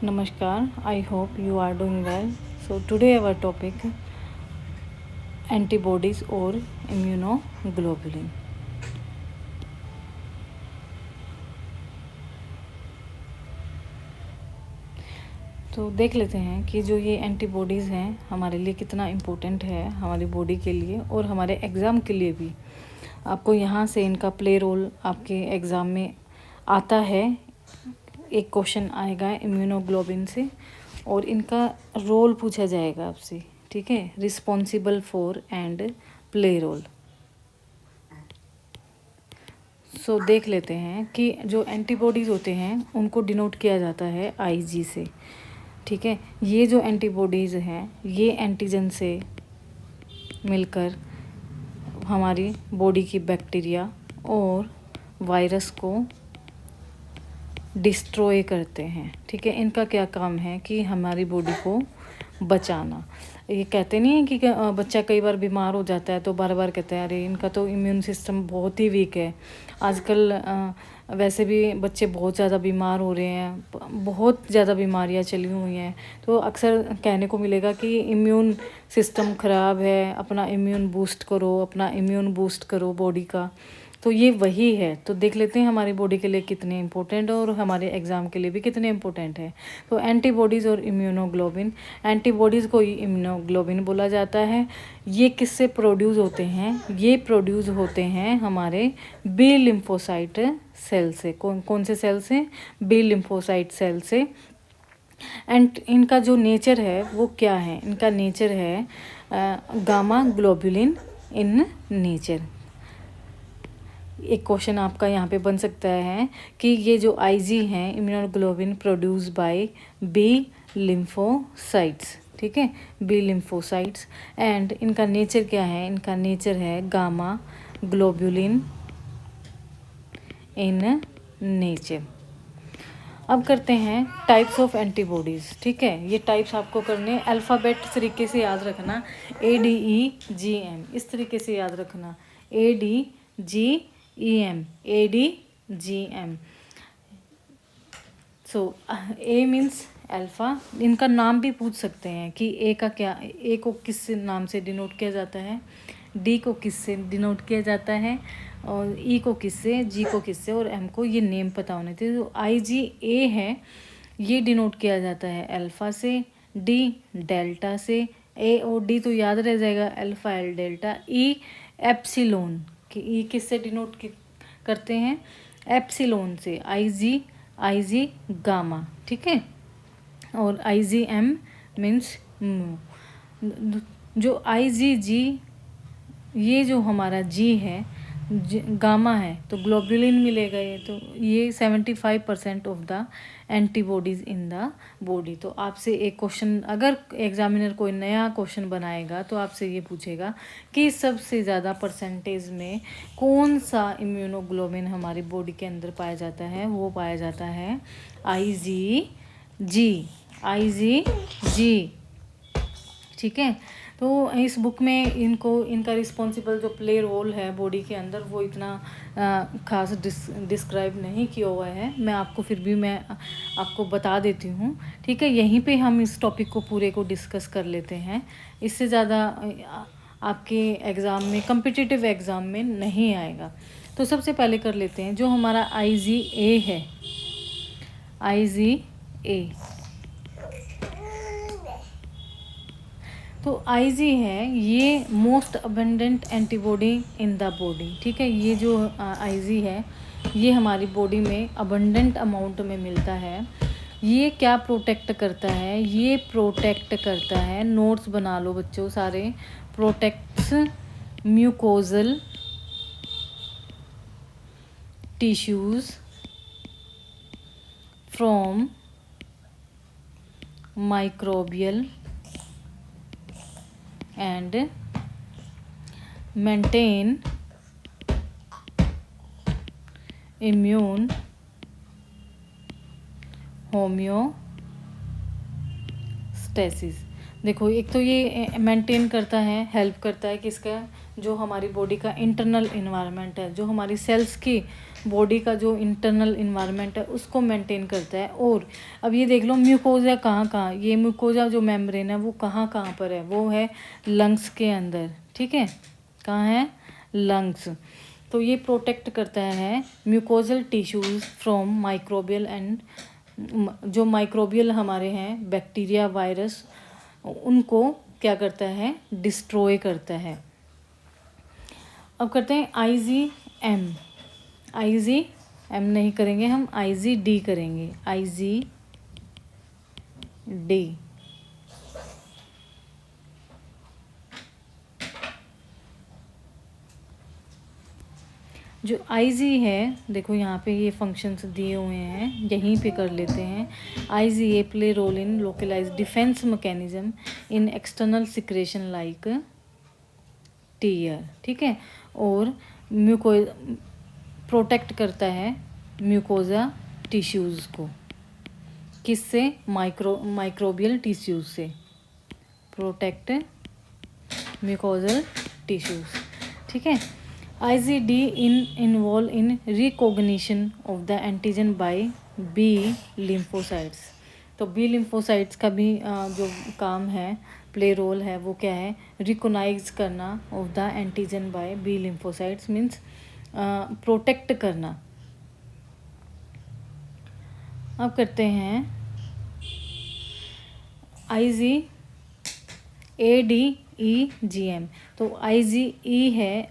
Namaskar, I hope you are doing well. So, today our topic antibodies or immunoglobulin. तो देख लेते हैं कि जो ये एंटीबॉडीज़ हैं हमारे लिए कितना इम्पोर्टेंट है हमारी बॉडी के लिए और हमारे एग्ज़ाम के लिए भी। आपको यहाँ से इनका प्ले रोल आपके एग्ज़ाम में आता है। एक क्वेश्चन आएगा इम्यूनोग्लोबिन से और इनका रोल पूछा जाएगा आपसे, ठीक है। Responsible for and play role. So देख लेते हैं कि जो एंटीबॉडीज़ होते हैं उनको डिनोट किया जाता है आईजी से, ठीक है। ये जो एंटीबॉडीज़ हैं ये एंटीजन से मिलकर हमारी बॉडी की बैक्टीरिया और वायरस को डिस्ट्रॉय करते हैं, ठीक है। इनका क्या काम है कि हमारी बॉडी को बचाना। ये कहते नहीं है कि बच्चा कई बार बीमार हो जाता है तो बार बार कहते हैं अरे इनका तो इम्यून सिस्टम बहुत ही वीक है। आजकल वैसे भी बच्चे बहुत ज़्यादा बीमार हो रहे हैं, बहुत ज़्यादा बीमारियां चली हुई हैं, तो अक्सर कहने को मिलेगा कि इम्यून सिस्टम ख़राब है, अपना इम्यून बूस्ट करो बॉडी का। तो ये वही है। तो देख लेते हैं हमारी बॉडी के लिए कितने इम्पोर्टेंट है और हमारे एग्ज़ाम के लिए भी कितने इम्पोर्टेंट है। तो एंटीबॉडीज़ और इम्यूनोग्लोबिन, एंटीबॉडीज़ को इम्यूनोग्लोबिन बोला जाता है। ये किससे प्रोड्यूस होते हैं? ये प्रोड्यूस होते हैं हमारे बी लिम्फोसाइट सेल से। कौन से सेल से? बी लिम्फोसाइट सेल से। एंड इनका जो नेचर है वो क्या है? इनका नेचर है गामा ग्लोबुलिन इन नेचर। एक क्वेश्चन आपका यहाँ पे बन सकता है कि ये जो आईजी हैं immunoglobin produce by B lymphocytes, ठीक है, बी लिम्फोसाइट्स। एंड इनका नेचर क्या है? इनका नेचर है गामा ग्लोबुलिन इन नेचर। अब करते हैं टाइप्स ऑफ एंटीबॉडीज़, ठीक है। ये टाइप्स आपको करने अल्फ़ाबेट तरीके से याद रखना, ADEGM, इस तरीके से याद रखना, ADGEM, ADGM। सो ए मीन्स अल्फ़ा। इनका नाम भी पूछ सकते हैं कि ए का क्या, ए को किस नाम से डिनोट किया जाता है, डी को किससे डिनोट किया जाता है, और ई को किससे, जी को किससे, और एम को ये नेम पता होने चाहिए। तो IgA है, ये डिनोट किया जाता है अल्फ़ा से, डी डेल्टा से, ए और डी तो याद रह जाएगा, अल्फ़ा एल डेल्टा, ई एप्सिलोन, कि ई किससे डिनोट करते हैं? एप्सिलोन से, IG गामा, ठीक है। और IgM मीन्स म्यू। जो IgG, ये जो हमारा जी है, गामा है, तो ग्लोबुलिन मिलेगा ये। तो ये 75% of the antibodies in the body. तो आपसे एक क्वेश्चन, अगर एग्जामिनर कोई नया क्वेश्चन बनाएगा तो आपसे ये पूछेगा कि सबसे ज़्यादा परसेंटेज में कौन सा इम्यूनोग्लोबिन हमारी बॉडी के अंदर पाया जाता है? वो पाया जाता है IgG, ठीक है। तो इस बुक में इनका रिस्पॉन्सिबल जो प्ले रोल है बॉडी के अंदर वो इतना खास डिस्क्राइब नहीं किया हुआ है। मैं आपको बता देती हूँ, ठीक है। यहीं पे हम इस टॉपिक को पूरे को डिस्कस कर लेते हैं। इससे ज़्यादा आपके एग्ज़ाम में, कम्पिटिटिव एग्ज़ाम में नहीं आएगा। तो सबसे पहले कर लेते हैं जो हमारा IgA है। IgA, तो IG है, ये most abundant antibody in the body, ठीक है। ये जो IG है ये हमारी बॉडी में अबंडेंट अमाउंट में मिलता है। ये क्या प्रोटेक्ट करता है? ये प्रोटेक्ट करता है, नोट्स बना लो बच्चों सारे, protects mucosal tissues from microbial and maintain immune homeostasis। देखो एक तो ये मेंटेन करता है, हेल्प करता है किसका, जो हमारी बॉडी का इंटरनल इन्वायरमेंट है, जो हमारी सेल्स की बॉडी का जो इंटरनल इन्वायरमेंट है उसको मेंटेन करता है। और अब ये देख लो म्यूकोजा कहाँ कहाँ, ये म्यूकोजा जो मेम्ब्रेन है वो कहाँ कहाँ पर है, वो है लंग्स के अंदर, ठीक है, कहाँ है, लंग्स। तो ये प्रोटेक्ट करता है mucosal tissues from microbial and, जो माइक्रोबियल हमारे हैं बैक्टीरिया वायरस, उनको क्या करता है, डिस्ट्रॉय करता है। अब करते हैं IgM। IgM नहीं करेंगे हम, IgD करेंगे, IgD। जो Ig है, देखो यहाँ पे ये फंक्शंस दिए हुए हैं, यहीं पे कर लेते हैं। IgA play role in localise defence mechanism in external secretion like tear, ठीक है। और म्यूको प्रोटेक्ट करता है म्यूकोजा टिश्यूज़ को, किससे, माइक्रोबियल टिश्यूज़ से, प्रोटेक्ट म्यूकोजल टिश्यूज़, ठीक है। IgD involve in recognition of the antigen by B lymphocytes. तो B लिम्फोसाइट्स का भी जो काम है, प्ले रोल है, वो क्या है, रिकोनाइज करना of the antigen by B lymphocytes, means protect करना। अब करते हैं IgADEGM। तो IgE है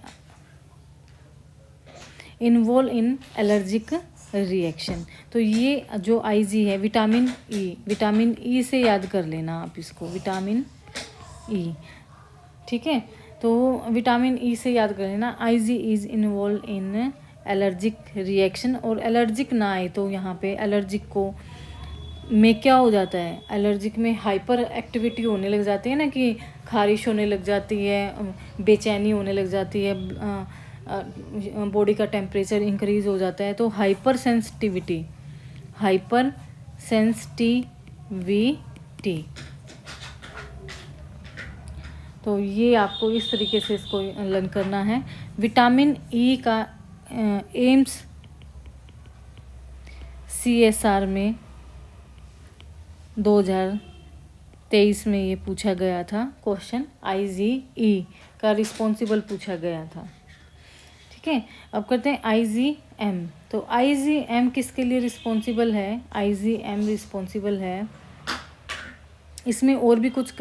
इन्वॉल्व इन एलर्जिक रिएक्शन। तो ये जो Ig है विटामिन ई से याद कर लेना आप इसको, विटामिन ई, ठीक है। तो विटामिन ई से याद कर लेना, Ig is involve in allergic reaction. और एलर्जिक ना आए तो यहाँ पे एलर्जिक को में क्या हो जाता है, एलर्जिक में हाइपर एक्टिविटी होने लग जाती है ना, कि खारिश होने लग जाती है, बेचैनी होने लग जाती है, बॉडी का टेम्परेचर इंक्रीज हो जाता है। तो हाइपर सेंसिटिविटी तो ये आपको इस तरीके से इसको लर्न करना है। विटामिन ई का एम्स CSR में 2023 में ये पूछा गया था क्वेश्चन, IgE का रिस्पॉन्सिबल पूछा गया था, ठीक है। अब करते हैं IgM। तो IgM किसके लिए रिस्पॉन्सिबल है, IgM रिस्पॉन्सिबल है, इसमें और भी कुछ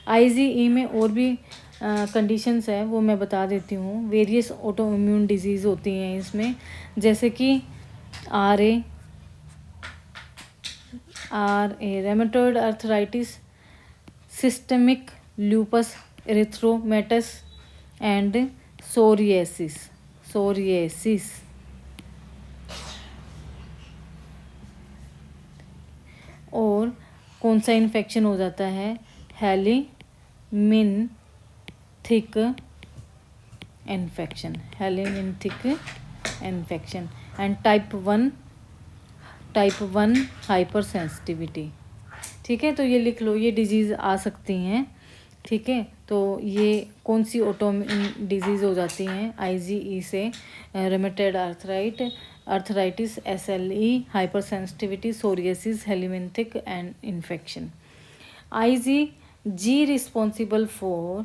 IgE में और भी कंडीशंस है, वो मैं बता देती हूँ। वेरियस ऑटो इम्यून डिजीज़ होती हैं इसमें, जैसे कि RA rheumatoid arthritis, systemic lupus erythematosus and psoriasis. और कौन सा इन्फेक्शन हो जाता है, helminthic infection and type 1 hyper sensitivity, ठीक है। तो ये लिख लो, ये डिजीज़ आ सकती हैं, ठीक है। तो ये कौन सी ऑटो डिजीज़ हो जाती हैं IgE से, rheumatoid arthritis, SLE, hyper sensitivity, psoriasis, helminthic and infection. IgG responsible for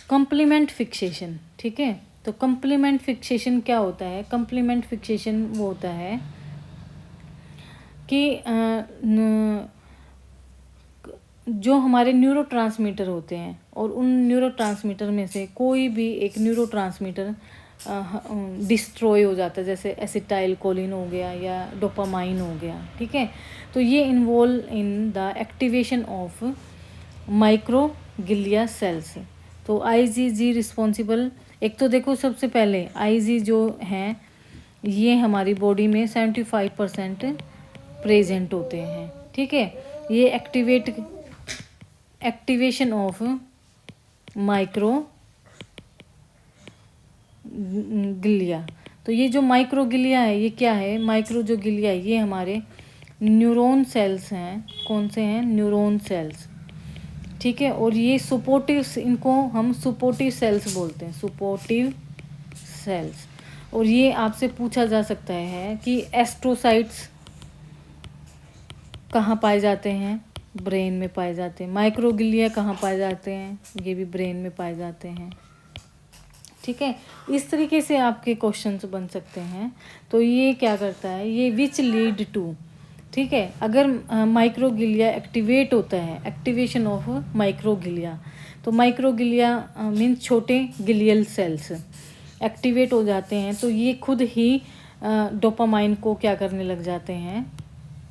complement fixation, ठीक है। तो कंप्लीमेंट फिक्सेशन क्या होता है, कंप्लीमेंट फिक्सेशन वो होता है कि जो हमारे न्यूरोट्रांसमीटर होते हैं, और उन न्यूरोट्रांसमीटर में से कोई भी एक न्यूरोट्रांसमीटर डिस्ट्रॉय हो जाता है, जैसे एसिटाइल कोलिन हो गया या डोपामाइन हो गया, ठीक है। तो ये involve in the activation of microglia cells. तो IgG रिस्पॉन्सिबल, एक तो देखो सबसे पहले Ig जो हैं ये हमारी बॉडी में 75% प्रेजेंट होते हैं, ठीक है। ये एक्टिवेशन ऑफ माइक्रोग्लिया। तो ये जो माइक्रोग्लिया है, ये क्या है, माइक्रो जो गिलिया है ये हमारे न्यूरॉन सेल्स हैं। कौन से हैं? न्यूरॉन सेल्स, ठीक है। और ये सपोर्टिव, इनको हम सपोर्टिव सेल्स बोलते हैं, सपोर्टिव सेल्स। और ये आपसे पूछा जा सकता है कि एस्ट्रोसाइट्स कहाँ पाए जाते हैं? ब्रेन में पाए जाते हैं। माइक्रोग्लिया कहाँ पाए जाते हैं? ये भी ब्रेन में पाए जाते हैं, ठीक है। इस तरीके से आपके क्वेश्चंस बन सकते हैं। तो ये क्या करता है? ये विच लीड टू, ठीक है। अगर माइक्रोग्लिया एक्टिवेट होता है, एक्टिवेशन ऑफ माइक्रोग्लिया, तो माइक्रोग्लिया मीन्स छोटे ग्लियल सेल्स एक्टिवेट हो जाते हैं, तो ये खुद ही डोपामाइन को क्या करने लग जाते हैं?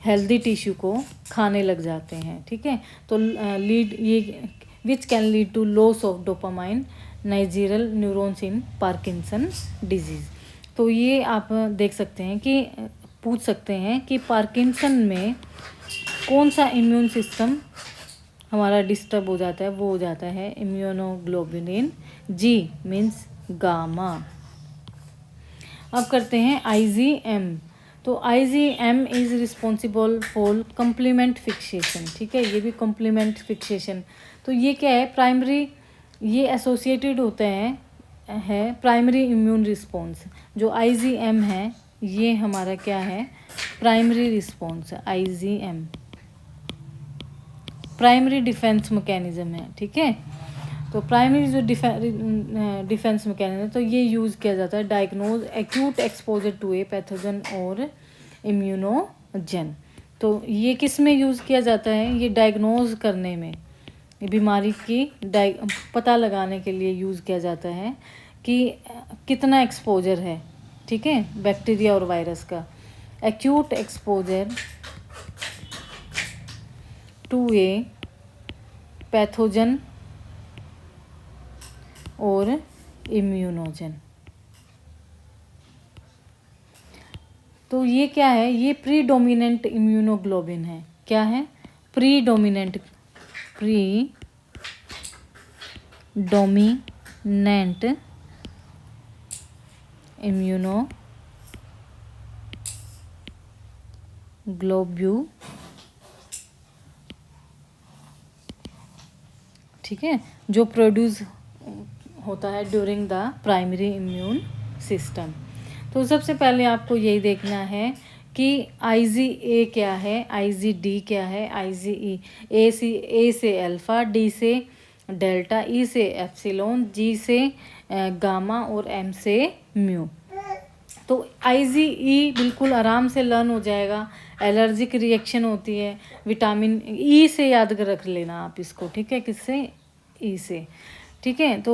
हेल्दी टिश्यू को खाने लग जाते हैं, ठीक है। तो लीड ये which can lead to loss of dopamine nigral neurons in Parkinson disease. तो ये आप देख सकते हैं कि पूछ सकते हैं कि पार्किंसन में कौन सा इम्यून सिस्टम हमारा डिस्टर्ब हो जाता है? वो हो जाता है इम्यूनोग्लोबुलिन जी मीन्स गामा। अब करते हैं IgM। तो IgM is responsible for complement fixation, ठीक है। ये भी कम्प्लीमेंट फिक्सेशन, तो ये क्या है? प्राइमरी, ये एसोसिएटेड होते हैं प्राइमरी इम्यून रिस्पॉन्स। जो IgM है ये हमारा क्या है? प्राइमरी रिस्पॉन्स है। IgM प्राइमरी डिफेंस मैकेनिज्म है, ठीक है। तो प्राइमरी जो डिफेंस मैकेनिज्म, तो ये यूज़ किया जाता है diagnose acute exposure to a pathogen और इम्यूनोजन। तो ये किस में यूज़ किया जाता है? ये डायग्नोज करने में, बीमारी की पता लगाने के लिए यूज़ किया जाता है कि कितना एक्सपोजर है, ठीक है, बैक्टीरिया और वायरस का। Acute exposure to a pathogen और इम्यूनोजन। तो ये क्या है? ये प्रीडोमिनेंट इम्यूनोग्लोबिन है। क्या है? प्रीडोमिनेंट इम्यूनोग्लोब्यू, ठीक है, जो प्रोड्यूस होता है during the primary immune system. तो सबसे पहले आपको यही देखना है कि IgA क्या है, IgD क्या है, IgE। ए से अल्फ़ा, D से डेल्टा, E से एप्सिलॉन, G से गामा और M से म्यू। तो IgE बिल्कुल आराम से लर्न हो जाएगा। एलर्जिक रिएक्शन होती है विटामिन E से, याद कर रख लेना आप इसको, ठीक है। किससे? E से, ठीक है। तो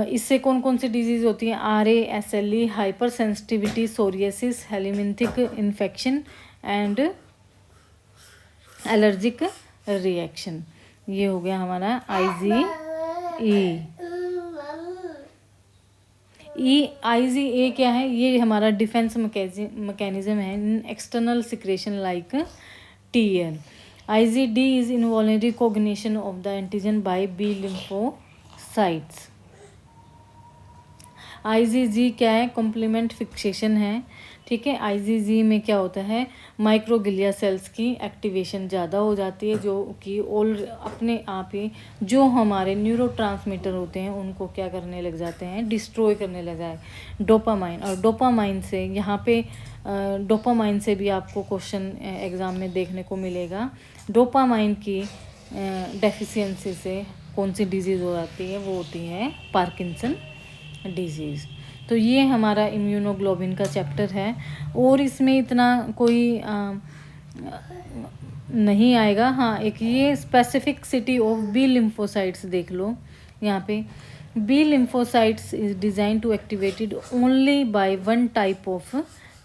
इससे कौन कौन सी डिजीज़ होती हैं? RASLE, hyper sensitivity, psoriasis, helminthic infection and allergic reaction. ये हो गया हमारा IgE। IgA क्या है? ये हमारा डिफेंस मैकेनिज्म है in external secretion like TL। IgD is involuntary cognition of the antigen by B lymphocytes. IgG क्या है? कॉम्प्लीमेंट फिक्सेशन है, ठीक है। IgG में क्या होता है? माइक्रोग्लिया सेल्स की एक्टिवेशन ज़्यादा हो जाती है, जो कि अपने आप ही जो हमारे न्यूरोट्रांसमीटर होते हैं उनको क्या करने लग जाते हैं? डिस्ट्रॉय करने लग जाए डोपामाइन। और डोपामाइन से यहाँ पे डोपामाइन से भी आपको क्वेश्चन एग्ज़ाम में देखने को मिलेगा। डोपामाइन की डेफिशिएंसी से कौन सी डिजीज़ हो जाती है? वो होती है पार्किंसन डिजीज़। तो ये हमारा इम्यूनोग्लोबिन का चैप्टर है, और इसमें इतना कोई नहीं आएगा। हाँ, एक ये specificity of B lymphocytes देख लो यहाँ पे। B lymphocytes is design to activated only by one type of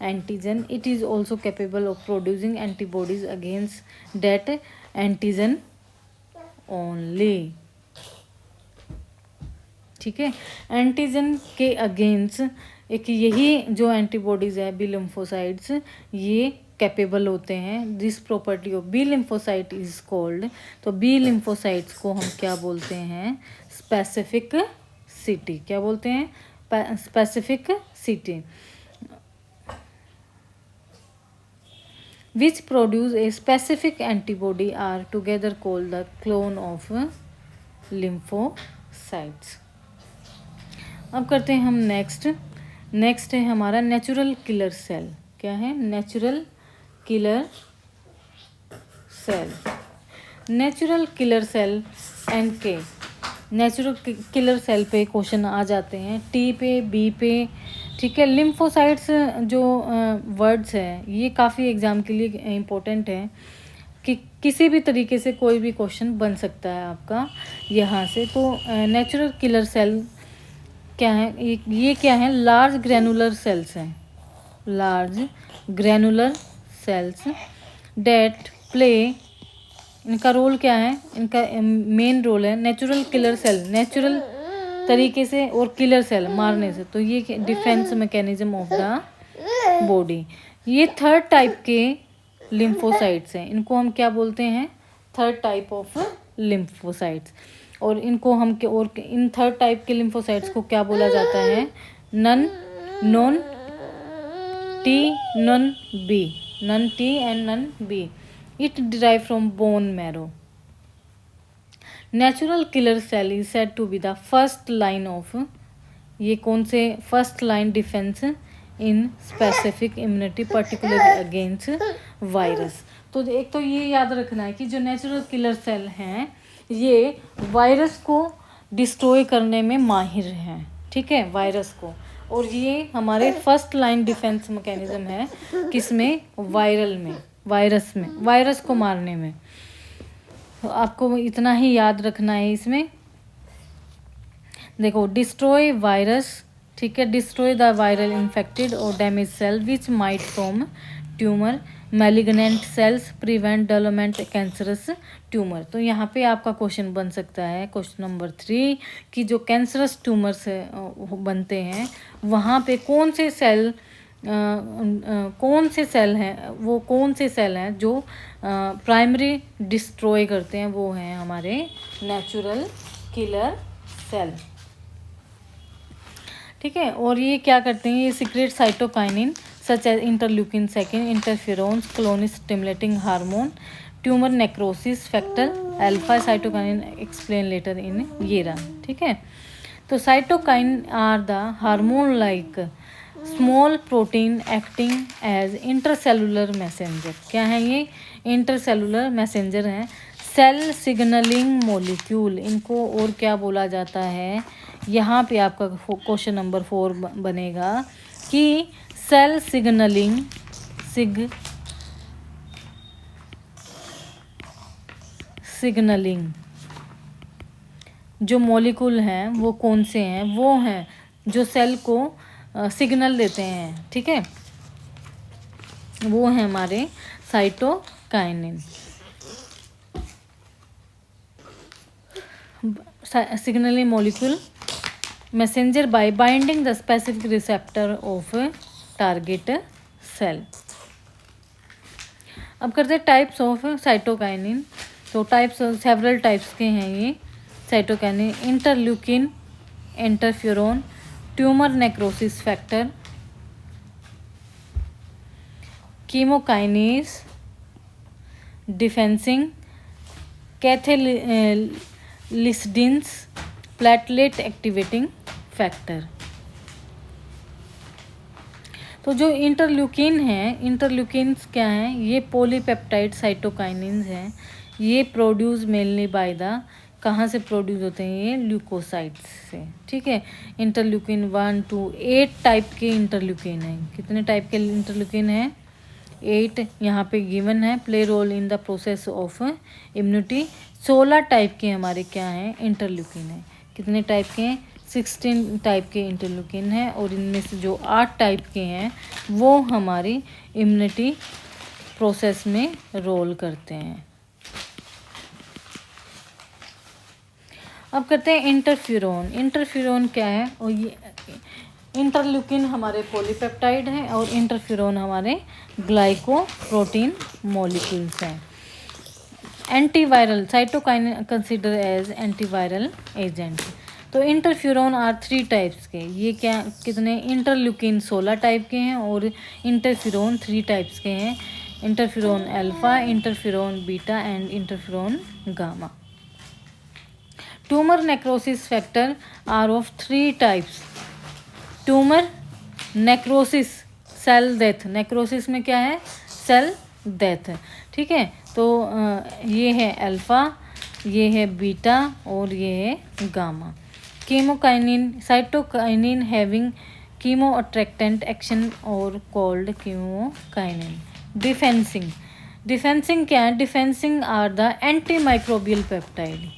antigen. It is also capable of producing antibodies against that antigen only, ठीक है। एंटीजन के अगेंस्ट एक यही जो एंटीबॉडीज़ है B लिम्फोसाइट्स, ये कैपेबल होते हैं। This property of B lymphocyte is called, तो B लिम्फोसाइट्स को हम क्या बोलते हैं? Specific city. क्या बोलते हैं? Specific city. which produce a specific antibody are together called the clone of lymphocytes. अब करते हैं हम नेक्स्ट है हमारा नेचुरल किलर सेल. क्या है? Natural killer cell. Natural killer cell NK. Natural killer cell पे क्वेश्चन आ जाते हैं, T पे, B पे. ठीक है. लिम्फोसाइट्स जो वर्ड्स है ये काफ़ी एग्ज़ाम के लिए इम्पोर्टेंट है कि किसी भी तरीके से कोई भी क्वेश्चन बन सकता है आपका यहाँ से. तो नेचुरल किलर सेल क्या है? ये क्या है? लार्ज ग्रैनुलर सेल्स हैं. Large granular cells that play. इनका रोल क्या है? इनका मेन रोल है नेचुरल किलर सेल, नेचुरल तरीके से, और किलर सेल मारने से. तो ये defence mechanism of the body. ये थर्ड टाइप के लिम्फोसाइट्स हैं. इनको हम क्या बोलते हैं? Third type of lymphocytes. और इनको हम और इन थर्ड टाइप के लिम्फोसाइट्स को क्या बोला जाता है? Non T, non B. Non T and non B. It derived from bone marrow. Natural killer cell is said to be the first line of, ये कौन से? First line defence in specific immunity particularly against virus. तो एक तो ये याद रखना है कि जो नेचुरल किलर सेल हैं ये वायरस को डिस्ट्रॉय करने में माहिर हैं. ठीक है, वायरस को. और ये हमारे फर्स्ट लाइन डिफेंस मैकेनिज्म है किसमें? वायरस को मारने में. तो आपको इतना ही याद रखना है इसमें. देखो, डिस्ट्रॉय वायरस. ठीक है, डिस्ट्रॉय द वायरल इन्फेक्टेड और damage cell which might from tumour malignant cells prevent development cancerous tumour. तो यहाँ पे आपका क्वेश्चन बन सकता है, क्वेश्चन नंबर 3, कि जो कैंसरस ट्यूमर से बनते हैं वहाँ पे कौन से सेल हैं, वो कौन से सेल हैं जो प्राइमरी डिस्ट्रॉय करते हैं? वो हैं हमारे नेचुरल किलर सेल. ठीक है. और ये क्या करते हैं? ये secrete cytokinin such as interleukin 2, interferons, colony stimulating hormone, tumour necrosis factor alpha. Cytokinin explain later in ये रहा. ठीक है. तो cytokine are the hormone like small protein acting as intercellular messenger. क्या है ये? इंटरसेलुलर मैसेंजर हैं. सेल सिग्नलिंग मॉलिक्यूल इनको और क्या बोला जाता है? यहाँ पे आपका क्वेश्चन नंबर 4 बनेगा कि सेल सिग्नलिंग जो मॉलिक्यूल हैं वो कौन से हैं? वो हैं जो सेल को सिग्नल देते हैं. ठीक है, वो है हमारे cytokinin. Signalling molecule messenger by binding the specific receptor of target cell. अब करते हैं टाइप्स ऑफ साइटोकाइनिन. तो टाइप्स सेवरल टाइप्स के हैं ये cytokinin. Interleukin, interferon, tumour necrosis factor, chemokines, defensins, cathelicidins, platelet activating factor. तो जो इंटरल्यूकिन है, इंटरल्यूकिन्स क्या हैं? ये पॉलीपेप्टाइड साइटोकाइनिन्स हैं. ये प्रोड्यूस मेनली बाय द, कहाँ से प्रोड्यूस होते हैं? ये ल्यूकोसाइट्स से. ठीक है. इंटरल्यूकिन 1 to 8 टाइप के इंटरल्यूकिन हैं. कितने टाइप के इंटरल्यूकिन हैं? 8 यहाँ पे गिवन है. Play role in the process of immunity. 16 type के हमारे क्या हैं? इंटरल्यूकिन है. कितने टाइप के हैं? 16 टाइप के इंटरल्यूकिन हैं. और इनमें से जो 8 टाइप के हैं वो हमारी इम्यूनिटी प्रोसेस में रोल करते हैं. अब करते हैं इंटरफ्यूरोन. इंटरफ्यूरोन क्या है? और ये इंटरल्यूकिन हमारे पॉलीपेप्टाइड हैं और इंटरफ्यूरोन हमारे ग्लाइकोप्रोटीन मॉलिक्यूल्स हैं. Antiviral cytokinin consider as antiviral agent. तो इंटरफ्यूरोन आर 3 टाइप्स के. ये क्या कितने? इंटरल्यूकिन 16 टाइप के हैं और इंटरफ्यूरोन 3 टाइप्स के हैं. interferon alpha, interferon beta and interferon gamma. Tumor necrosis factor are of 3 types. Tumour, necrosis, cell death. Necrosis में क्या है? Cell death. ठीक है, तो ये है अल्फ़ा, ये है बीटा और ये है gamma. Chemokinin, cytokinin having chemo attractant action और कॉल्ड कीमोकाइनिन. डिफेंसिंग, डिफेंसिंग क्या है? Defensin are the anti microbial peptide.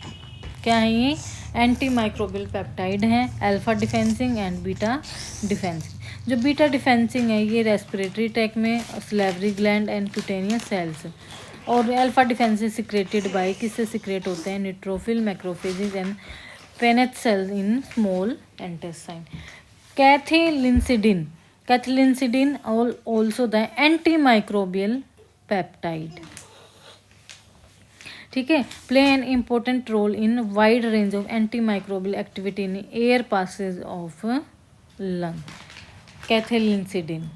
क्या है ये? एंटी माइक्रोबियल पेप्टाइड हैं. Alpha defensin and beta defensin. जो बीटा डिफेंसिंग है ये रेस्पिरेटरी ट्रैक में, salivary gland and cutaneous cells. और अल्फा डिफेंसिंग सिक्रेटेड बाय, किससे सिक्रेट होते हैं? Neutrophil, macrophages and Paneth cell in small intestine. Cathelicidin, cathelicidin also the anti microbial peptide. ठीक है, play an important role in wide range of anti microbial activity in air passage of lung. Cathelicidin.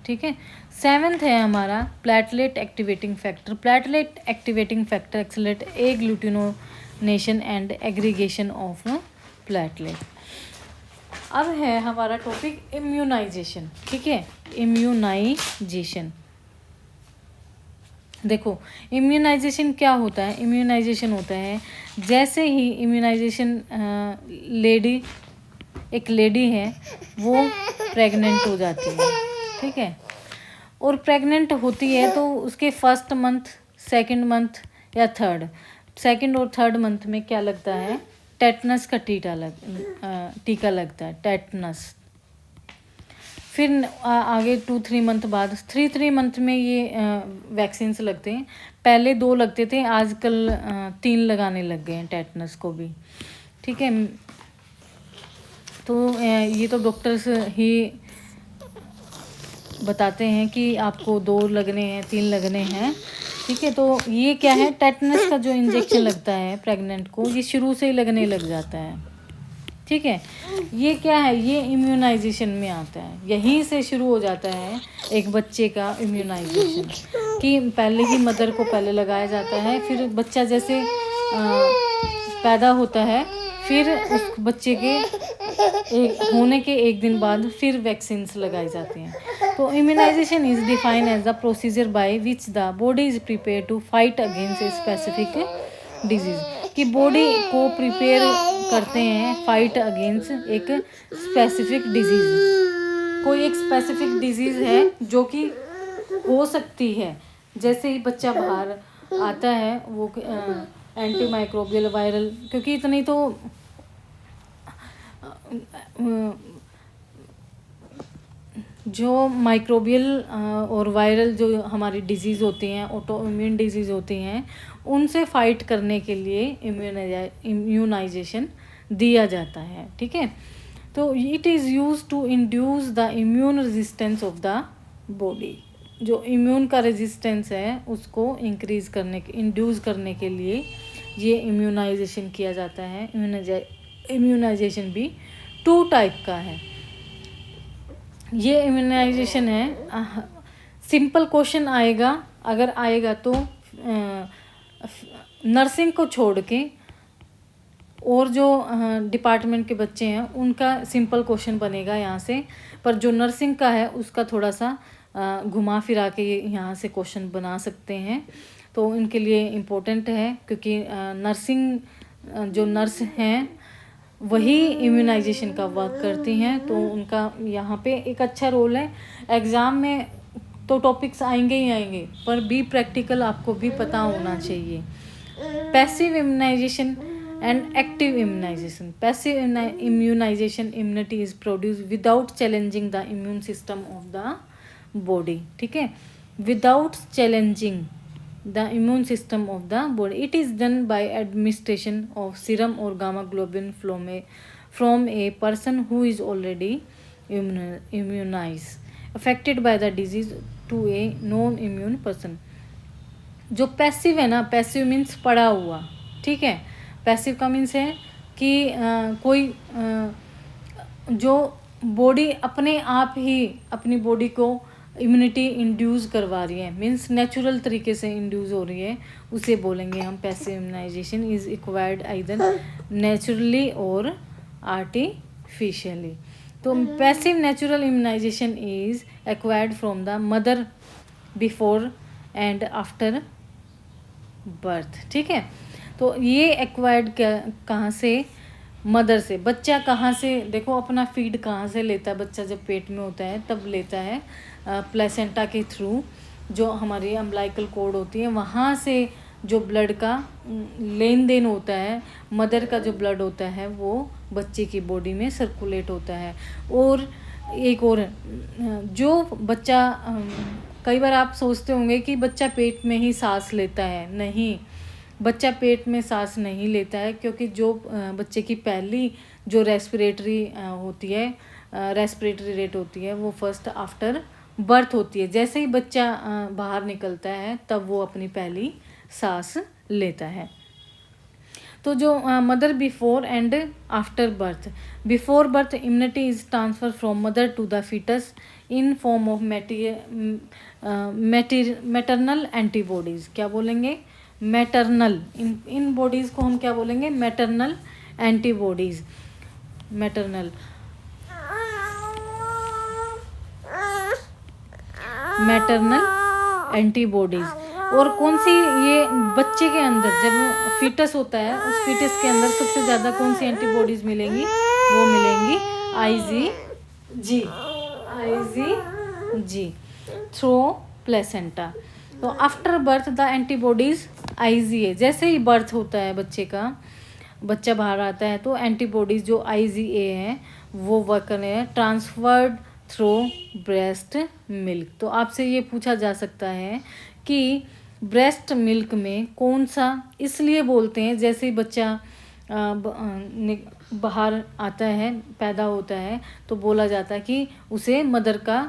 ठीक है, 7th है हमारा platelet activating factor. Platelet activating factor accelerate agglutination and aggregation of platelet. अब है हमारा topic immunisation. ठीक है, immunisation. देखो इम्यूनाइजेशन क्या होता है? इम्यूनाइजेशन होता है जैसे ही इम्यूनाइजेशन, लेडी, एक लेडी है वो प्रेग्नेंट हो जाती है. ठीक है, और प्रेग्नेंट होती है तो उसके फर्स्ट मंथ, सेकंड मंथ या सेकंड और थर्ड मंथ में क्या लगता है? टेटनस का टीका लगता है, टेटनस. फिर आगे 2-3 मंथ बाद, 3 मंथ में ये वैक्सीन्स लगते हैं. पहले 2 लगते थे, आजकल 3 लगाने लग गए हैं टेटनस को भी. ठीक है, तो ये तो डॉक्टर्स ही बताते हैं कि आपको 2 लगने हैं, 3 लगने हैं. ठीक है, तो ये क्या है? टेटनस का जो इंजेक्शन लगता है प्रेग्नेंट को, ये शुरू से ही लगने लग जाता है. ठीक है, ये क्या है? ये इम्यूनाइजेशन में आता है. यहीं से शुरू हो जाता है एक बच्चे का इम्यूनाइजेशन, कि पहले ही मदर को पहले लगाया जाता है, फिर बच्चा जैसे पैदा होता है, फिर उस बच्चे के होने के 1 दिन बाद फिर वैक्सीन्स लगाई जाती हैं. तो immunisation is defined as the procedure by which the body is prepare to fight against a specific disease. कि बॉडी को प्रिपेयर करते हैं फाइट अगेंस्ट एक स्पेसिफिक डिजीज़. कोई एक स्पेसिफिक डिजीज़ है जो कि हो सकती है, जैसे ही बच्चा बाहर आता है वो एंटी माइक्रोबियल वायरल, क्योंकि इतनी तो जो माइक्रोबियल और वायरल जो हमारी डिजीज़ होती हैं, ऑटो इम्यून डिजीज़ होती हैं, उनसे फाइट करने के लिए इम्यूनाइजेशन दिया जाता है. ठीक है, तो it is use to induce the immune resistance of the body. जो इम्यून का रेजिस्टेंस है उसको इंक्रीज़ करने के, इंड्यूस करने के लिए ये इम्यूनाइजेशन किया जाता है. इम्यूनाइजेशन भी 2 टाइप का है. ये इम्यूनाइजेशन है, सिंपल क्वेश्चन आएगा, अगर आएगा तो नर्सिंग को छोड़ के और जो डिपार्टमेंट के बच्चे हैं उनका सिंपल क्वेश्चन बनेगा यहाँ से, पर जो नर्सिंग का है उसका थोड़ा सा घुमा फिरा के यहाँ से क्वेश्चन बना सकते हैं. तो इनके लिए इम्पोर्टेंट है, क्योंकि नर्सिंग जो नर्स हैं वही इम्यूनाइजेशन का वर्क करती हैं, तो उनका यहाँ पे एक अच्छा रोल है. एग्ज़ाम में तो टॉपिक्स आएंगे ही आएंगे, पर बी प्रैक्टिकल आपको भी पता होना चाहिए. Passive immunisation and active immunisation. Passive immunisation, immunity is produce without challenging the immune system of the body. ठीक है, without challenging the immune system of the body. It is done by administration of serum or gamma globulin from a person who is already immunized, affected by the disease, to a non-immune person. जो passive है ना, passive means पड़ा हुआ. ठीक है, passive का means है कि कोई जो बॉडी अपने आप ही अपनी बॉडी को इम्यूनिटी इंड्यूस करवा रही है, मीन्स नेचुरल तरीके से इंड्यूस हो रही है, उसे बोलेंगे हम passive immunisation is acquired either naturally और आर्टिफिशियली। तो passive natural immunisation is acquired from the mother before and after birth. ठीक है, तो ये एक्वायर्ड कहाँ से, मदर से। बच्चा कहाँ से, देखो अपना फीड कहाँ से लेता है बच्चा, जब पेट में होता है तब लेता है प्लेसेंटा के थ्रू, जो हमारी अम्बिलिकल कॉर्ड होती है, वहाँ से जो ब्लड का लेन देन होता है, मदर का जो ब्लड होता है वो बच्चे की बॉडी में सर्कुलेट होता है। और एक और, जो बच्चा, कई बार आप सोचते होंगे कि बच्चा पेट में ही सांस लेता है, नहीं, बच्चा पेट में सांस नहीं लेता है, क्योंकि जो बच्चे की पहली जो रेस्पिरेटरी होती है, रेस्पिरेटरी रेट होती है, वो फर्स्ट आफ्टर बर्थ होती है। जैसे ही बच्चा बाहर निकलता है तब वो अपनी पहली सांस लेता है। तो जो mother before and after birth, before birth immunity is transfer from mother to the foetus in form of maternal antibodies. क्या बोलेंगे, मैटरनल, इन बॉडीज़ को हम क्या बोलेंगे, मैटरनल एंटीबॉडीज़, मैटरनल एंटीबॉडीज़। और कौन सी, ये बच्चे के अंदर जब फीटस होता है, उस फीटस के अंदर सबसे ज़्यादा कौन सी एंटीबॉडीज़ मिलेंगी, वो मिलेंगी IgG थ्रू प्लेसेंटा। तो after birth the antibodies IgA, जैसे ही बर्थ होता है बच्चे का, बच्चा बाहर आता है तो एंटीबॉडीज़ जो IgA हैं वो वर्क कर रहे हैं, ट्रांसफर्ड थ्रू ब्रेस्ट मिल्क। तो आपसे ये पूछा जा सकता है कि ब्रेस्ट मिल्क में कौन सा, इसलिए बोलते हैं जैसे ही बच्चा बाहर आता है, पैदा होता है, तो बोला जाता है कि उसे मदर का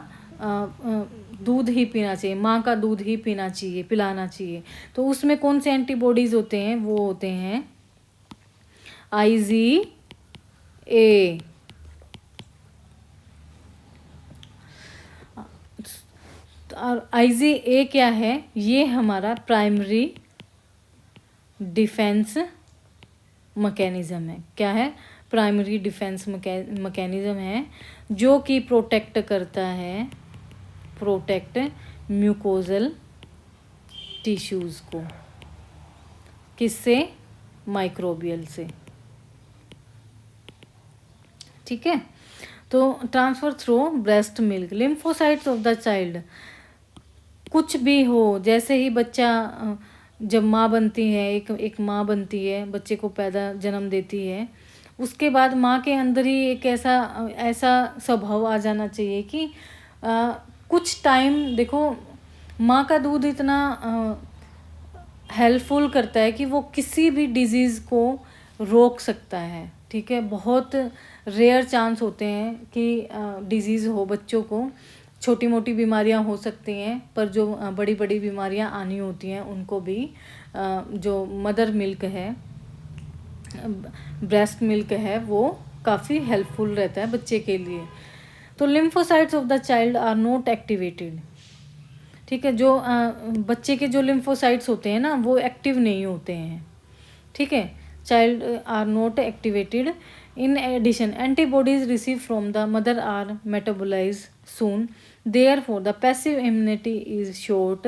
दूध ही पीना चाहिए, माँ का दूध ही पीना चाहिए, पिलाना चाहिए। तो उसमें कौन से एंटीबॉडीज़ होते हैं, वो होते हैं IgA। और IgA क्या है, ये हमारा प्राइमरी डिफेंस मैकेनिज़्म है। क्या है, प्राइमरी डिफेंस मैकेनिज़्म है, जो कि प्रोटेक्ट करता है, प्रोटेक्ट म्यूकोजल टिश्यूज़ को, किससे, माइक्रोबियल से। ठीक है, तो transfer through breast milk, lymphocytes of the child, कुछ भी हो, जैसे ही बच्चा जब माँ बनती है, एक माँ बनती है, बच्चे को जन्म देती है, उसके बाद माँ के अंदर ही एक ऐसा स्वभाव आ जाना चाहिए कि कुछ टाइम, देखो माँ का दूध इतना हेल्पफुल करता है कि वो किसी भी डिजीज़ को रोक सकता है। ठीक है, बहुत रेयर चांस होते हैं कि डिजीज़ हो बच्चों को, छोटी मोटी बीमारियां हो सकती हैं, पर जो बड़ी बड़ी बीमारियां आनी होती हैं उनको भी जो मदर मिल्क है, ब्रेस्ट मिल्क है, वो काफ़ी हेल्पफुल रहता है बच्चे के लिए। तो lymphocytes of the child are not activated. ठीक है, जो बच्चे के जो लिम्फोसाइट्स होते हैं ना, वो एक्टिव नहीं होते हैं। ठीक है, child are not activated. In addition, antibodies received from the mother are metabolized soon. Therefore, the passive immunity is short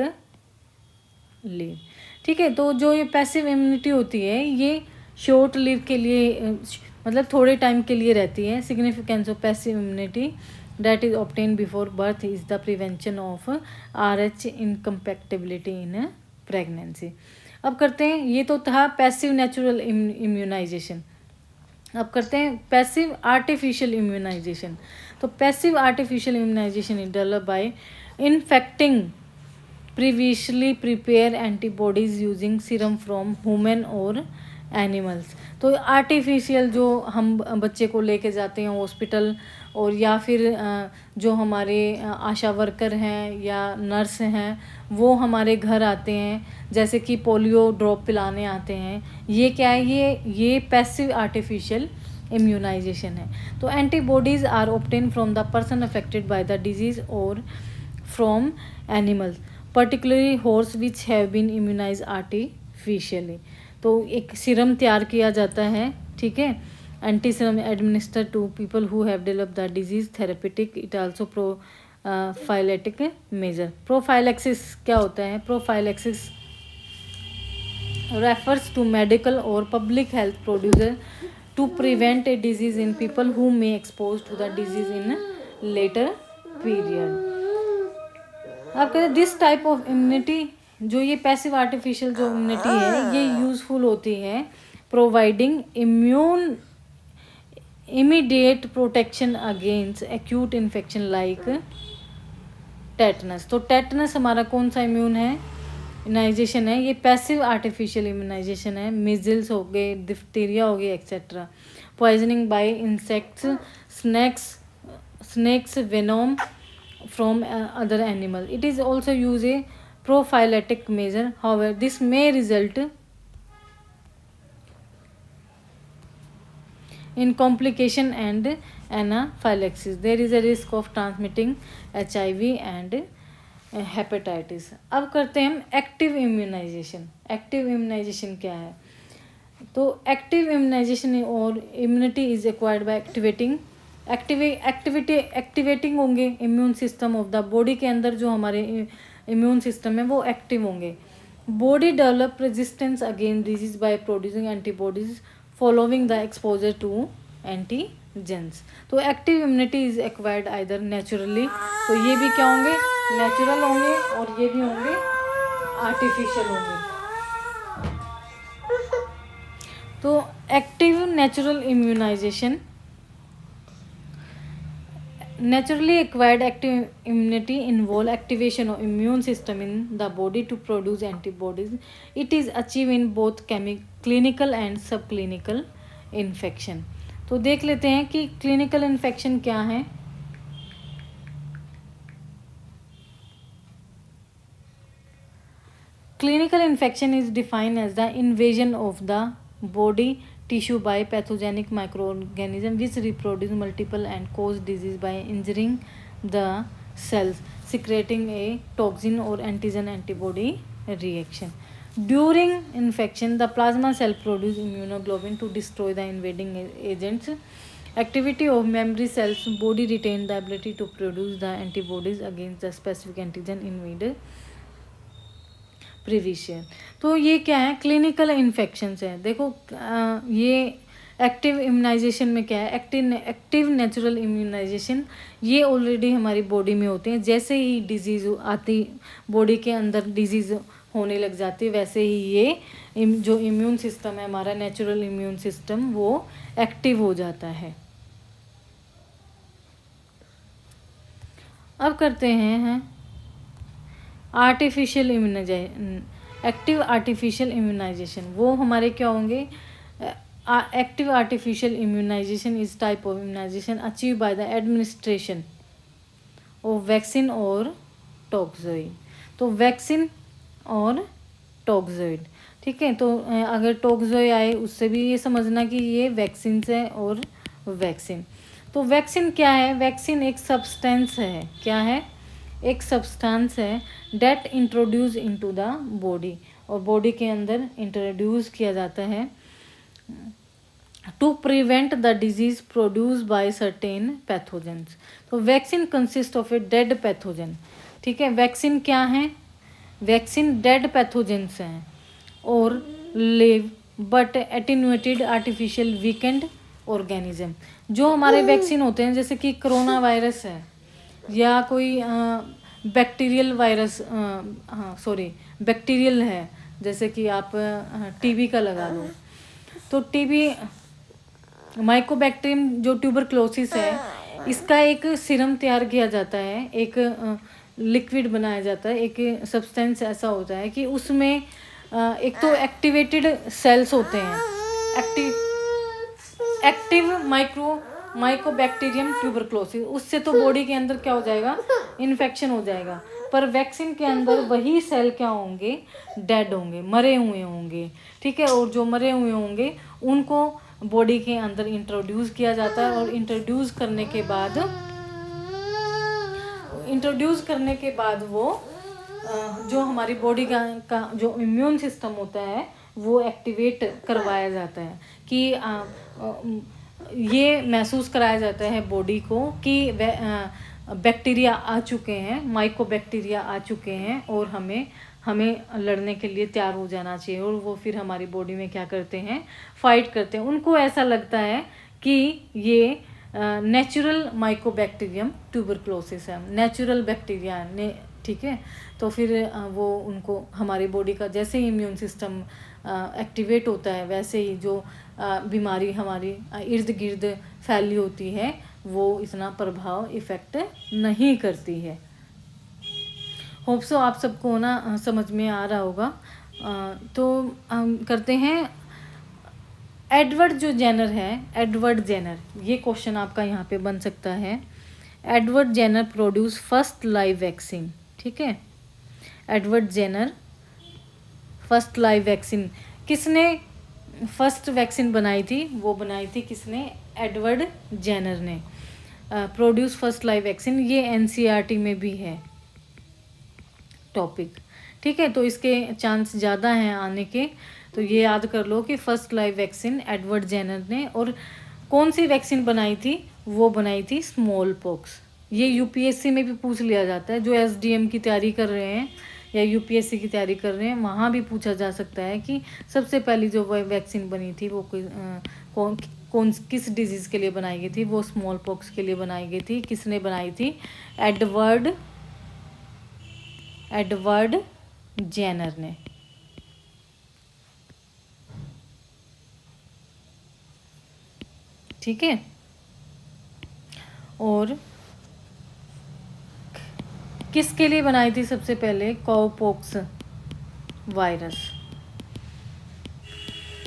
lived. ठीक है, तो जो ये पैसिव इम्यूनिटी होती है ये शॉर्ट लिव के लिए, मतलब थोड़े टाइम के लिए रहती है। Significance of passive immunity that is obtained before birth is the prevention of RH incompatibility in pregnancy. अब करते हैं, ये तो था पैसिव नेचुरल इम्यूनाइजेशन। अब करते हैं पैसिव आर्टिफिशियल इम्यूनाइजेशन। तो passive artificial immunisation is developed by infecting previously prepare antibodies using serum from human और एनिमल्स। तो आर्टिफिशियल जो हम बच्चे को लेके जाते हैं हॉस्पिटल, और या फिर जो हमारे आशा वर्कर हैं या नर्स हैं वो हमारे घर आते हैं, जैसे कि पोलियो ड्रॉप पिलाने आते हैं, ये क्या है, ये पैसिव आर्टिफिशियल इम्यूनाइजेशन है। तो antibodies are obtain from the person affected by the disease और from animals particularly horse which have been immunize artificially. तो एक सीरम तैयार किया जाता है, ठीक है, anti serum administer to people who have develop the disease therapeutic, it also prophylactic measure. Prophylaxis क्या होता है? Prophylaxis refers to medical or public health procedure to prevent a disease in people who may exposed to the disease in later period। अब कहते हैं this type of immunity, जो ये passive artificial जो immunity है ये यूजफुल होती है providing immune immediate protection against acute infection like tetanus. तो टेटनस हमारा कौन सा इम्यून है इम्यूनाइजेशन है, ये पैसिव आर्टिफिशियल इम्यूनाइजेशन है। मिजल्स हो गए, डिफ्टीरिया हो गए etcetera. Poisoning by insects, snakes venom from other animal, it is also use a prophylactic measure. However this may result in complication and anaphylaxis, there is a risk of transmitting HIV and hepatitis. अब करते हैं हम active immunisation. Active immunisation क्या है? तो active immunization और immunity is acquired by activating होंगे immune system of the body के अंदर जो हमारे इम्यून सिस्टम है वो एक्टिव होंगे। Body develop resistance against disease by producing antibodies following the exposure to antigens. तो active immunity is acquired either naturally, तो ये भी क्या होंगे? नेचुरल होंगे, और ये भी होंगे आर्टिफिशियल होंगे। तो active natural immunisation, naturally acquired active immunity involve activation of immune system in the body to produce antibodies. It is achieved in both clinical and subclinical infection। तो देख लेते हैं कि क्लिनिकल इन्फेक्शन क्या है। Clinical infection is defined as the invasion of the body tissue by pathogenic microorganism which reproduce multiple and cause disease by injuring the cells, secreting a toxin or antigen antibody reaction. During infection, the plasma cell produce immunoglobulin to destroy the invading agents. Activity of memory cells, body retain the ability to produce the antibodies against the specific antigen invader प्रिविशियल। तो ये क्या है? Clinical infections है। देखो ये active immunisation में क्या है? एक्टिव नेचुरल इम्यूनाइजेशन ये ऑलरेडी हमारी बॉडी में होते हैं। जैसे ही डिजीज़ आती बॉडी के अंदर डिजीज़ होने लग जाती है, वैसे ही ये जो इम्यून सिस्टम है हमारा नेचुरल इम्यून सिस्टम वो एक्टिव हो जाता है। अब करते हैं artificial immunization, active artificial immunization. वो हमारे क्या होंगे? Active artificial immunisation is type of immunization achieve by the administration of vaccine और टॉक्सोइड। तो वैक्सीन और टॉक्सोइड, ठीक है। तो अगर टॉक्सोइड आए उससे भी ये समझना कि ये वैक्सीन है और वैक्सीन। तो वैक्सीन क्या है? वैक्सीन एक सब्सटेंस है। क्या है? एक सब्सटेंस है that introduce into the body, और बॉडी के अंदर इंट्रोड्यूस किया जाता है to prevent the disease produce by certain pathogens. तो vaccine consist of a dead pathogen, ठीक है। वैक्सीन क्या है? वैक्सीन डेड पैथोजेंस हैं और live but attenuated artificial weekend organism. जो हमारे वैक्सीन होते हैं जैसे कि कोरोना वायरस है या कोई बैक्टीरियल वायरस, बैक्टीरियल है, जैसे कि आप टीबी का लगा लो, तो टीबी माइकोबैक्टीरियम जो ट्यूबरक्लोसिस है, इसका एक सीरम तैयार किया जाता है, एक लिक्विड बनाया जाता है, एक सब्सटेंस ऐसा होता है कि उसमें एक तो एक्टिवेटेड सेल्स होते हैं, एक्टिव माइकोबैक्टीरियम ट्यूबरक्लोसिस, उससे तो बॉडी के अंदर क्या हो जाएगा? इन्फेक्शन हो जाएगा। पर वैक्सीन के अंदर वही सेल क्या होंगे? डेड होंगे, मरे हुए होंगे, ठीक है। और जो मरे हुए होंगे उनको बॉडी के अंदर इंट्रोड्यूस किया जाता है, और इंट्रोड्यूस करने के बाद इंट्रोड्यूस करने के बाद वो जो हमारी बॉडी का जो इम्यून सिस्टम होता है वो एक्टिवेट करवाया जाता है कि ये महसूस कराया जाता है बॉडी को कि बैक्टीरिया आ चुके हैं, माइकोबैक्टीरिया आ चुके हैं और हमें लड़ने के लिए तैयार हो जाना चाहिए। और वो फिर हमारी बॉडी में क्या करते हैं, फाइट करते हैं। उनको ऐसा लगता है कि ये नेचुरल माइकोबैक्टीरियम ट्यूबरक्लोसिस है, नेचुरल बैक्टीरिया ने, ठीक है। तो फिर वो उनको हमारी बॉडी का जैसे ही इम्यून सिस्टम एक्टिवेट होता है वैसे ही जो बीमारी हमारी इर्द गिर्द फैली होती है वो इतना प्रभाव इफ़ेक्ट नहीं करती है। होप सो आप सबको ना समझ में आ रहा होगा। तो हम करते हैं एडवर्ड जो जेनर है, एडवर्ड जेनर, ये क्वेश्चन आपका यहाँ पे बन सकता है। Edward Jenner produce first live vaccine, ठीक है। Edward Jenner first live vaccine, किसने फर्स्ट वैक्सीन बनाई थी? वो बनाई थी किसने? एडवर्ड जेनर ने। प्रोड्यूस फर्स्ट लाइव वैक्सीन, ये एनसीईआरटी में भी है टॉपिक, ठीक है। तो इसके चांस ज़्यादा हैं आने के, तो ये याद कर लो कि first live vaccine Edward Jenner ने। और कौन सी वैक्सीन बनाई थी? वो बनाई थी स्मॉल पॉक्स। ये यूपीएससी में भी पूछ लिया जाता है, जो एसडीएम की तैयारी कर रहे हैं या यूपीएससी की तैयारी कर रहे हैं, वहाँ भी पूछा जा सकता है कि सबसे पहली जो वैक्सीन बनी थी वो किस डिजीज़ के लिए बनाई गई थी? वो स्मॉल पॉक्स के लिए बनाई गई थी। किसने बनाई थी? एडवर्ड जेनर ने। ठीक है। और किसके लिए बनाई थी सबसे पहले? काउपॉक्स वायरस,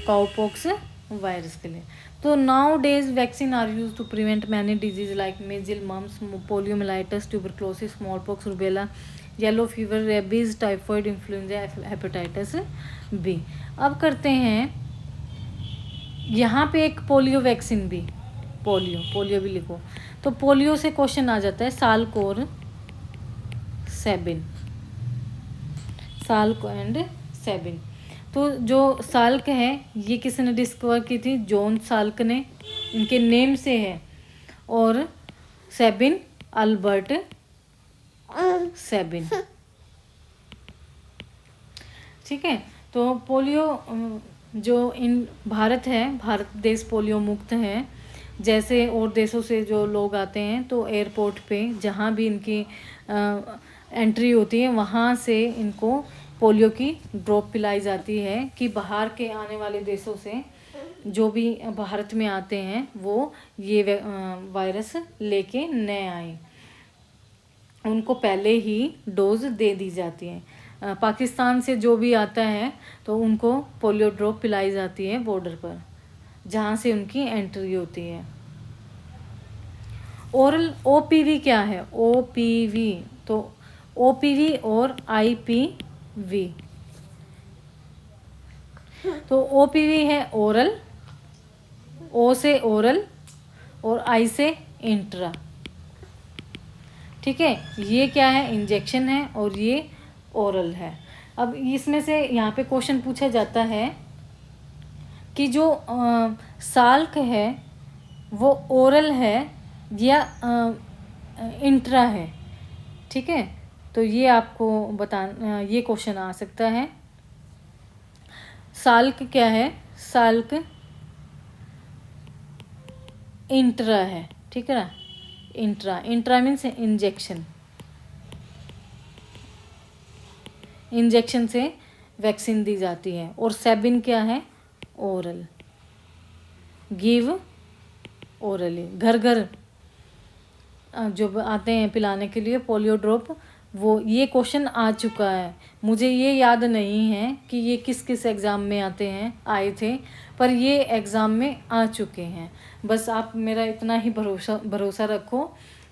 काउपॉक्स वायरस के लिए। तो nowadays vaccine are use to prevent many disease like measles, mumps, poliomyelitis, tuberculosis, small pox, rubella, yellow fever, rabies, typhoid, influenza, hepatitis B. अब करते हैं यहाँ पे एक पोलियो वैक्सीन भी, पोलियो भी लिखो। तो पोलियो से क्वेश्चन आ जाता है साल्क और सेबिन, साल्क एंड सेबिन। तो जो साल्क है ये किसने डिस्कवर की थी? जॉन साल्क ने, इनके नेम से है। और सेबिन, अल्बर्ट सेबिन, ठीक है। तो पोलियो जो इन भारत है, भारत देश पोलियो मुक्त है। जैसे और देशों से जो लोग आते हैं तो एयरपोर्ट पे जहाँ भी इनकी एंट्री होती है वहाँ से इनको पोलियो की ड्रॉप पिलाई जाती है कि बाहर के आने वाले देशों से जो भी भारत में आते हैं वो ये वायरस लेके न आए, उनको पहले ही डोज दे दी जाती है। पाकिस्तान से जो भी आता है तो उनको पोलियो ड्रॉप पिलाई जाती है बॉर्डर पर जहाँ से उनकी एंट्री होती है। ओरल ओपीवी क्या है? ओपीवी, तो ओपीवी और आईपीवी। तो ओपीवी है ओरल, ओ से ओरल और आई से इंट्रा, ठीक है। ये क्या है? इंजेक्शन है और ये ओरल है। अब इसमें से यहाँ पे क्वेश्चन पूछा जाता है कि जो साल्क है वो ओरल है या इंट्रा है, ठीक है। तो ये आपको ये क्वेश्चन आ सकता है। साल्क क्या है? साल्क इंट्रा है, ठीक है ना। इंट्रा मीन्स इंजेक्शन, इंजेक्शन से वैक्सीन दी जाती है। और सेबिन क्या है? Oral, give orally. घर घर जो आते हैं पिलाने के लिए पोलियो ड्रॉप, वो ये क्वेश्चन आ चुका है। मुझे ये याद नहीं है कि ये किस किस एग्ज़ाम में आए थे, पर ये एग्ज़ाम में आ चुके हैं। बस आप मेरा इतना ही भरोसा रखो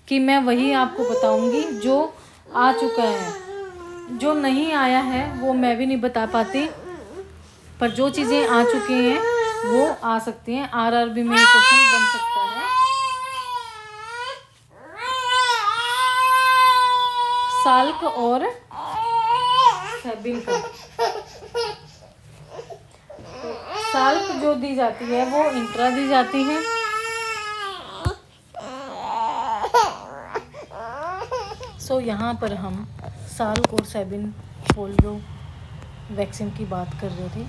कि मैं वही आपको बताऊंगी जो आ चुका है। जो नहीं आया है वो मैं भी नहीं बता पाती, पर जो चीज़ें आ चुकी हैं वो आ सकती हैं। आरआरबी में क्वेश्चन बन सकता है। साल्क और सेबिन का। साल्क जो दी जाती है वो इंट्रा दी जाती है, सो यहाँ पर हम साल्क और सेबिन पोलियो वैक्सीन की बात कर रहे थे।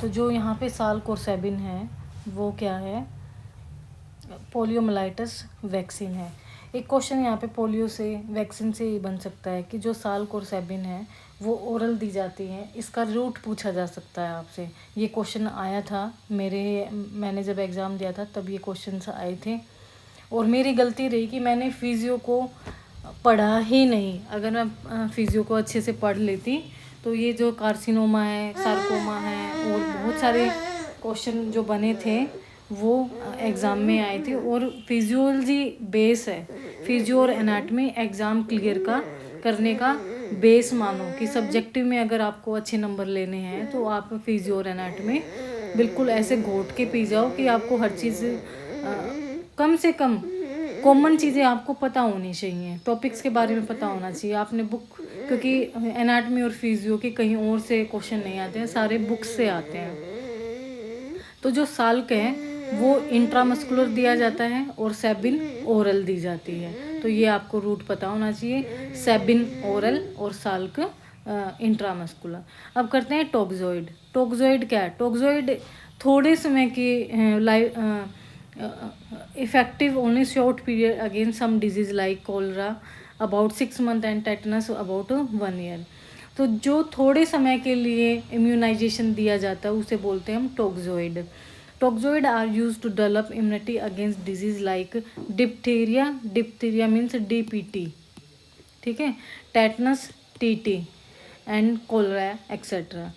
तो जो यहाँ पे साल्क और सेबिन है वो क्या है, पोलियोमाइलिटिस वैक्सीन है। एक क्वेश्चन यहाँ पे पोलियो से वैक्सीन से ही बन सकता है कि जो साल्क और सेबिन है वो ओरल दी जाती है, इसका रूट पूछा जा सकता है आपसे। ये क्वेश्चन आया था मैंने जब एग्ज़ाम दिया था तब ये क्वेश्चन आए थे, और मेरी गलती रही कि मैंने फिजियो को पढ़ा ही नहीं। अगर मैं फिजियो को अच्छे से पढ़ लेती तो ये जो कार्सिनोमा है, सार्कोमा है और बहुत सारे क्वेश्चन जो बने थे वो एग्ज़ाम में आए थे। और फिजियोलॉजी बेस है, फिजियो और एनाटमी एग्ज़ाम क्लियर करने का बेस मानो कि सब्जेक्टिव में अगर आपको अच्छे नंबर लेने हैं तो आप फिजियो और एनाटमी बिल्कुल ऐसे घोट के पी जाओ कि आपको हर चीज़ कम से कम कॉमन चीज़ें आपको पता होनी चाहिए, टॉपिक्स के बारे में पता होना चाहिए। आपने बुक, क्योंकि एनाटमी और फिजियो के कहीं और से क्वेश्चन नहीं आते हैं, सारे बुक्स से आते हैं। तो जो साल्क है वो इंट्रामस्कुलर दिया जाता है और सेबिन ओरल दी जाती है। तो ये आपको रूट पता होना चाहिए, सेबिन ओरल और साल्क इंट्रामस्कुलर। अब करते हैं टोक्सोइड। टोक्सोइड क्या है? टोक्सोइड थोड़े समय की effective only short period against some disease like cholera about 6 months and tetanus about 1 year। तो जो थोड़े समय के लिए इम्यूनाइजेशन दिया जाता है उसे बोलते हैं हम toxoid. Toxoid are use to develop immunity against disease like diphtheria, diphtheria means DPT, ठीक है, tetanus TT and cholera etcetera.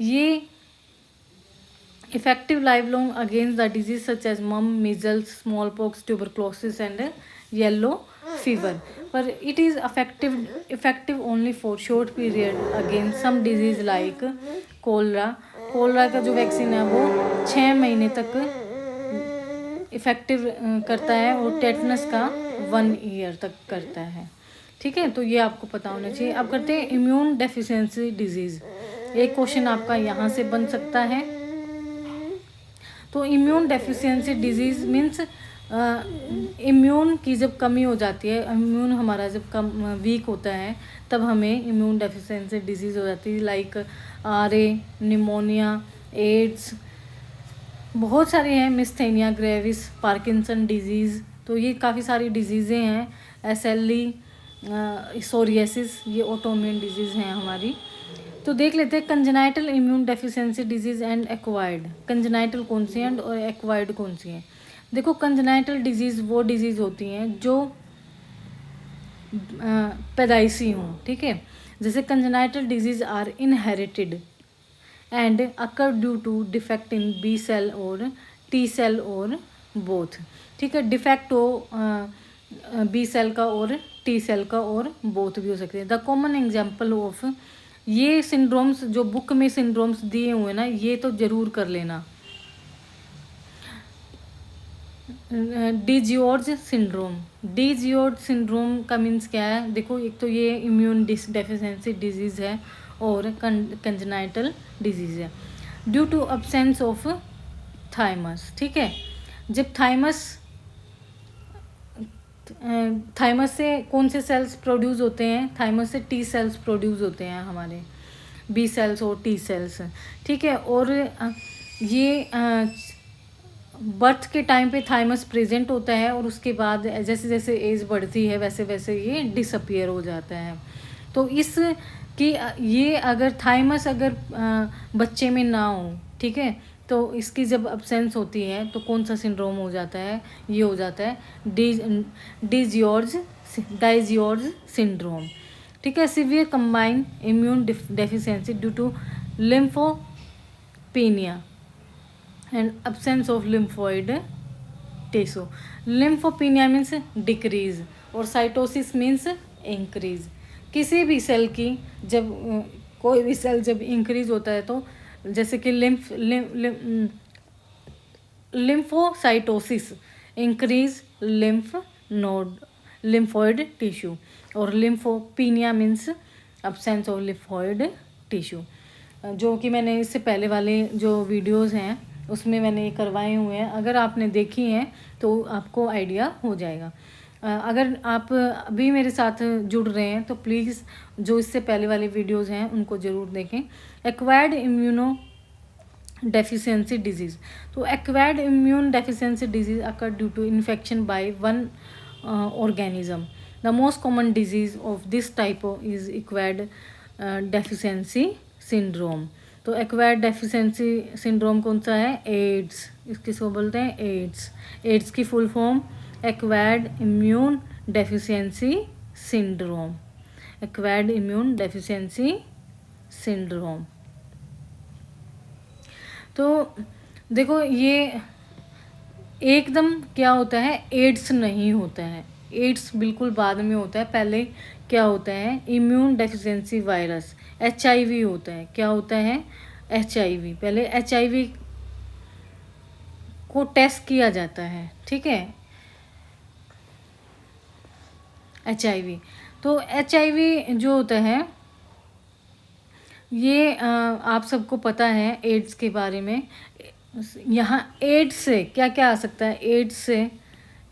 ये effective lifelong against the disease such as mumps, measles, smallpox, tuberculosis and yellow fever, but it is effective only for short period against some disease like cholera। Cholera का जो vaccine है वो 6 महीने तक effective करता है और टेटनस का 1 ईयर तक करता है, ठीक है। तो ये आपको पता होना चाहिए। अब करते हैं इम्यून डेफिशिएंसी डिजीज़। एक क्वेश्चन आपका यहाँ से बन सकता है। तो immune deficiency disease means immune की जब कमी हो जाती है, इम्यून हमारा जब कम वीक होता है तब हमें इम्यून डेफिशिएंसी डिजीज़ हो जाती है, लाइक RA, निमोनिया, एड्स, बहुत सारे हैं, मिस्थेनिया ग्रेविस, पार्किंसन डिजीज़। तो ये काफ़ी सारी डिजीज़ें हैं। SLE, सोरियासिस, ये ऑटोइम्यून डिजीज़ हैं हमारी। तो देख लेते हैं congenital immune deficiency disease and acquired. Congenital कौन सी हैं और एक्वायर्ड कौन सी हैं? देखो, कंजेनाइटल डिजीज़ वो डिजीज़ होती हैं जो पैदाइशी हों, ठीक है। जैसे congenital disease are inherited and occur due to defect in B cell और T सेल और बोथ, ठीक है। डिफेक्ट हो B सेल का और T सेल का और बोथ भी हो सकते हैं। द कॉमन एग्जाम्पल ऑफ ये सिंड्रोम्स जो बुक में सिंड्रोम्स दिए हुए ना, ये तो ज़रूर कर लेना। डिजियोर्ज सिंड्रोम। डिजियोर्ज सिंड्रोम का मीन्स क्या है? देखो, एक तो ये इम्यून डेफिशिएंसी डिजीज़ है और कंजेनाइटल डिजीज़ है due to absence of thymus, ठीक है। जब थाइमस से कौन से सेल्स प्रोड्यूस होते हैं? थाइमस से T सेल्स प्रोड्यूस होते हैं हमारे, B सेल्स और T सेल्स, ठीक है। और ये बर्थ के टाइम पे थाइमस प्रेजेंट होता है और उसके बाद जैसे जैसे एज बढ़ती है वैसे वैसे ये डिसअपियर हो जाता है। तो ये अगर थाइमस अगर बच्चे में ना हो, ठीक है, तो इसकी जब अब्सेंस होती है तो कौन सा सिंड्रोम हो जाता है? ये हो जाता है डिजियोर्ज सिंड्रोम, ठीक है। Severe combined immune deficiency due to lymphopenia and absence of lymphoid tissue. Lymphopenia means decrease और साइटोसिस मीन्स इंक्रीज। किसी भी सेल की जब कोई भी सेल जब इंक्रीज होता है तो जैसे कि lymphocytosis increase lymph node lymphoid tissue, और lymphopenia means absence of lymphoid tissue, जो कि मैंने इससे पहले वाले जो वीडियोस हैं उसमें मैंने ये करवाए हुए हैं। अगर आपने देखी हैं तो आपको आइडिया हो जाएगा। अगर आप अभी मेरे साथ जुड़ रहे हैं तो प्लीज़ जो इससे पहले वाले वीडियोस हैं उनको ज़रूर देखें। एक्वायर्ड इम्यूनो डेफिशिएंसी डिजीज़, तो acquired immune deficiency disease occur due to infection by one organism. The most common disease of this type is acquired deficiency syndrome. तो एक्वायर्ड डेफिशिएंसी सिंड्रोम कौन सा है? एड्स, किसको बोलते हैं? एड्स। एड्स की full form acquired immune deficiency syndrome, acquired immune deficiency syndrome. तो देखो ये एकदम क्या होता है, एड्स नहीं होता है, एड्स बिल्कुल बाद में होता है। पहले क्या होता है? इम्यून डेफिशिएंसी वायरस, HIV होता है। क्या होता है? HIV। पहले HIV को टेस्ट किया जाता है, ठीक है, HIV। तो HIV जो होता है ये आप सबको पता है एड्स के बारे में। यहाँ एड्स से क्या क्या आ सकता है? एड्स से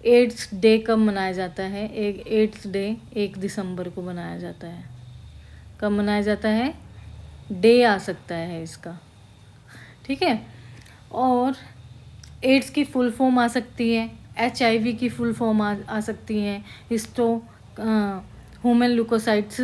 एड्स डे कब मनाया जाता है? एक एड्स डे 1 दिसंबर को मनाया जाता है। कब मनाया जाता है? डे आ सकता है इसका, ठीक है। और एड्स की फुल फॉर्म आ सकती है, HIV की फुल फॉर्म आ सकती हैं, हिस्टो ह्यूमन ल्यूकोसाइट्स